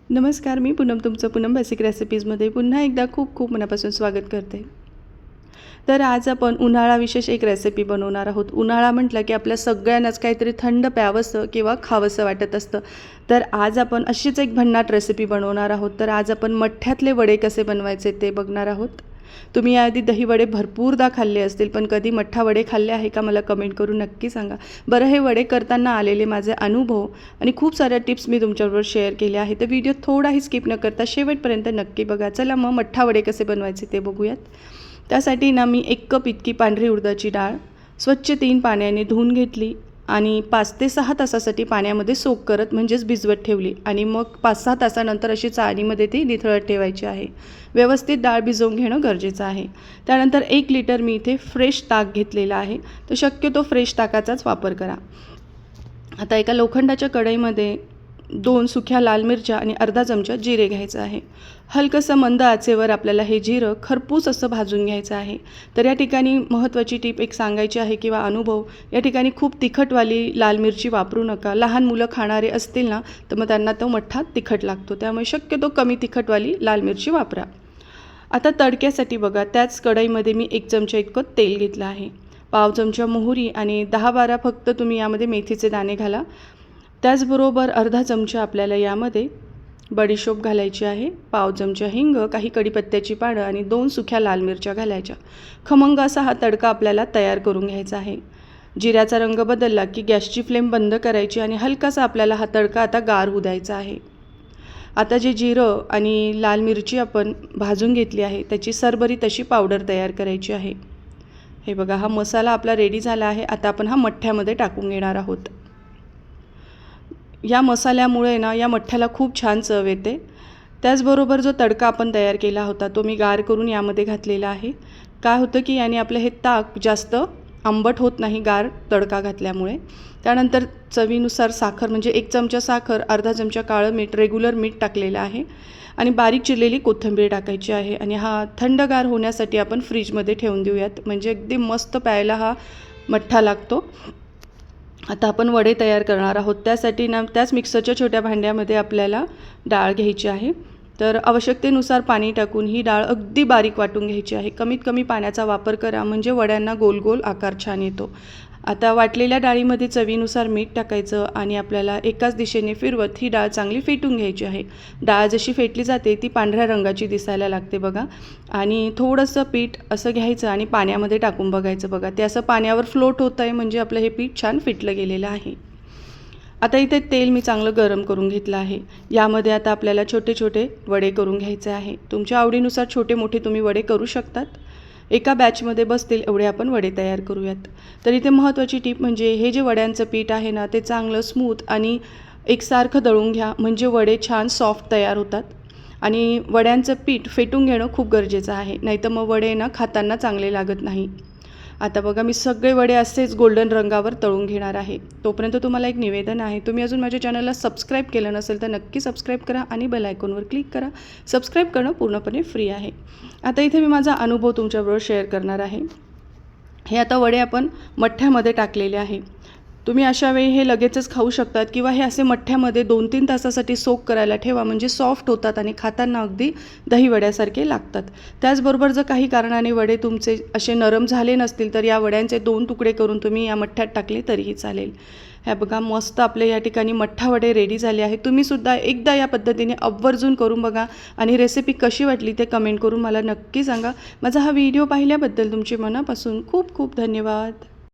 नमस्कार, मी पूनम तुमचं पूनम बेसिक रेसिपीजमध्ये पुन्हा एकदा खूप खूप मनापासून स्वागत करते. तर आज आपण उन्हाळा विशेष एक रेसिपी बनवणार आहोत. उन्हाळा म्हटलं की आपल्या सगळ्यांनाच काहीतरी थंड प्यावंसं किंवा खावंसं वाटत असतं. तर आज आपण अशीच एक भन्नाट रेसिपी बनवणार आहोत. तर आज आपण मठ्ठ्यातले वडे कसे बनवायचे ते बघणार आहोत. तुम्ही याआधी दही वडे भरपूरदा खाल्ले असतील, पण कधी मठ्ठा वडे खाल्ले आहे का मला कमेंट करून नक्की सांगा. बरं, हे वडे करताना आलेले माझे अनुभव आणि खूप साऱ्या टिप्स मी तुमच्याबरोबर शेअर केल्या आहेत. तर व्हिडिओ थोडाही स्किप न करता शेवटपर्यंत नक्की बघा. चला मग मठ्ठा वडे कसे बनवायचे ते बघूयात. त्यासाठी ना मी 1 कप इतकी पांढरी उडदाची डाळ स्वच्छ 3 पाण्याने धुवून घेतली आणि 5 ते 6 तासासाठी पाण्यामध्ये सोक करत म्हणजेच भिजवत ठेवली आणि मग 5-6 तासानंतर अशी चाळणीमध्ये ती निथळत ठेवायची आहे. व्यवस्थित डाळ भिजवून घेणं गरजेचं आहे. त्यानंतर 1 लिटर मी इथे फ्रेश ताक घेतलेला आहे. तर शक्यतो फ्रेश ताकाचाच वापर करा. आता एका लोखंडाच्या कढईमध्ये 2 सुक्या लाल मिरच्या आणि अर्धा चमचा जिरे घ्यायचं आहे. हलकंसं मंद आचेवर आपल्याला हे जिरं खरपूस असं भाजून घ्यायचं आहे. तर या ठिकाणी महत्त्वाची टीप एक सांगायची आहे किंवा अनुभव, या ठिकाणी खूप तिखटवाली लाल मिरची वापरू नका. लहान मुलं खाणारे असतील ना, तर मग त्यांना तो मठ्ठा तिखट लागतो. त्यामुळे शक्यतो कमी तिखटवाली लाल मिरची वापरा. आता तडक्यासाठी बघा, त्याच कढईमध्ये मी 1 चमचा इतकं तेल घेतलं आहे. पाव चमचा मोहरी आणि 10-12 फक्त तुम्ही यामध्ये मेथीचे दाणे घाला. त्याचबरोबर अर्धा चमचा आपल्याला यामध्ये बडीशोप घालायची आहे. पाव चमचा हिंग, काही कढीपत्त्याची पानं आणि 2 सुक्या लाल मिरच्या घालायच्या. खमंग असा हा तडका आपल्याला तयार करून घ्यायचा आहे. जिऱ्याचा रंग बदलला की गॅसची फ्लेम बंद करायची आणि हलकासा आपल्याला हा तडका आता गार होऊ द्यायचा आहे. आता जे जिरं आणि लाल मिरची आपण भाजून घेतली आहे त्याची सरबरीत अशी पावडर तयार करायची आहे. हे बघा, हा मसाला आपला रेडी झाला आहे. आता आपण हा मठ्ठ्यामध्ये टाकून घेणार आहोत. या मसाल्यामुळे ना या मठ्ठ्याला खूप छान चव येते. त्याचबरोबर जो तडका आपण तयार केला होता तो मी गार करून यामध्ये घातलेला आहे. काय होतं की याने आपलं हे ताक जास्त आंबट होत नाही गार तडका घातल्यामुळे. त्यानंतर चवीनुसार साखर, म्हणजे 1 चमचा साखर, अर्धा चमचा काळं मीठ, रेग्युलर मीठ टाकलेलं आहे आणि बारीक चिरलेली कोथिंबीर टाकायची आहे. आणि हा थंडगार होण्यासाठी आपण फ्रीजमध्ये ठेवून देऊयात, म्हणजे अगदी मस्त प्यायला हा मठ्ठा लागतो. आता आपण वडे तयार करणार आहोत. त्यासाठी ना त्याच मिक्सरच्या छोट्या भांड्यामध्ये आपल्याला डाळ घ्यायची आहे. तर आवश्यकतेनुसार पाणी टाकून ही डाळ अगदी बारीक वाटून घ्यायची आहे. कमीत कमी पाण्याचा वापर करा, म्हणजे वड्यांना गोल गोल आकार छान येतो. आता वाटलेल्या डाळीमध्ये चवीनुसार मीठ टाकायचं आणि आपल्याला एकाच दिशेने फिरवत ही डाळ चांगली फेटून घ्यायची आहे. डाळ जशी फेटली जाते ती पांढऱ्या रंगाची दिसायला लागते बघा. आणि थोडंसं पीठ असं घ्यायचं आणि पाण्यामध्ये टाकून बघायचं बघा. ते असं पाण्यावर फ्लोट होतं आहे, म्हणजे आपलं हे पीठ छान फिटलं गेलेलं आहे. आता इथे तेल मी चांगलं गरम करून घेतलं आहे. यामध्ये आता आपल्याला छोटे छोटे वडे करून घ्यायचे आहे. तुमच्या आवडीनुसार छोटे मोठे तुम्ही वडे करू शकतात. एका बॅचमध्ये बसतील एवढे आपण वडे तयार करूयात. तर इथे महत्त्वाची टीप म्हणजे हे जे वड्यांचं पीठ आहे ना, ते चांगलं स्मूथ आणि एकसारखं दळून घ्या, म्हणजे वडे छान सॉफ्ट तयार होतात. आणि वड्यांचं पीठ फेटून घेणं खूप गरजेचं आहे, नाहीतर मग वडे ना खाताना चांगले लागत नाही. आता बघा, मी सगळे वडे असेच गोल्डन रंगावर तळून घेणार आहे. तोपर्यंत तुम्हाला एक निवेदन आहे, तुम्ही अजून माझ्या चॅनलला सबस्क्राईब केलं नसेल तर नक्की सबस्क्राईब करा आणि बेल आयकॉनवर क्लिक करा. सबस्क्राईब करणं पूर्णपणे फ्री आहे. आता इथे मी माझा अनुभव तुमच्याबरोबर शेअर करणार आहे. हे आता वडे आपण मठ्ठ्यामध्ये टाकलेले आहे. तुम्ही अशा वेळी हे लगेचच खाऊ शकतात किंवा हे असे मठ्ठ्यामध्ये 2-3 तासासाठी सोक करायला ठेवा, म्हणजे सॉफ्ट होतात आणि खाताना अगदी दही वड्यासारखे लागतात. त्याचबरोबर जर काही कारणाने वडे तुमचे असे नरम झाले नसतील तर या वड्यांचे 2 तुकडे करून तुम्ही या मठ्ठ्यात टाकले तरीही चालेल. ह्या बघा, मस्त आपले या ठिकाणी मठ्ठा वडे रेडी झाले आहे. तुम्हीसुद्धा एकदा या पद्धतीने आवर्जून करून बघा आणि रेसिपी कशी वाटली ते कमेंट करून मला नक्की सांगा. माझा हा व्हिडिओ पाहिल्याबद्दल तुमचे मनापासून खूप खूप धन्यवाद.